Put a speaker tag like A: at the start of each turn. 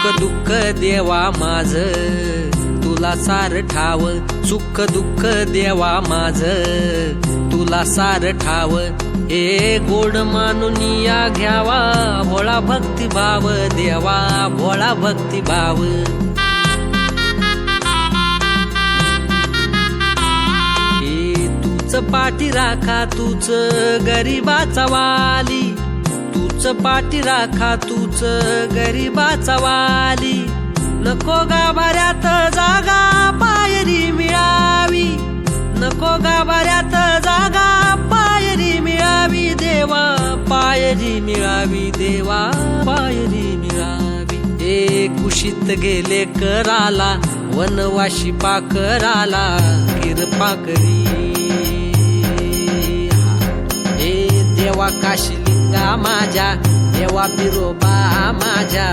A: सुख दुःख देवा माझ तुला सार ठाव, सुख दुःख देवा माझ तुला सार ठाव. हे गोड मानून या घ्यावा भोळा भक्तिभाव देवा, भोळा भक्तिभाव. हे तूच पाठी राखा तूच गरीबाचा वाली, तूच पाठी राखा तूच गरीबाचा वाली. नको गाभाऱ्यात जागा पायरी मिळावी, नको गाभाऱ्यात जागा पायरी मिळावी देवा, पायरी मिळावी देवा, पायरी मिळावी. हे कुशीत गेले कराला वनवाशी पाखराला किरपा करी. हे देवा काशीलिंगा माझ्या, देवा बिरोबा माझ्या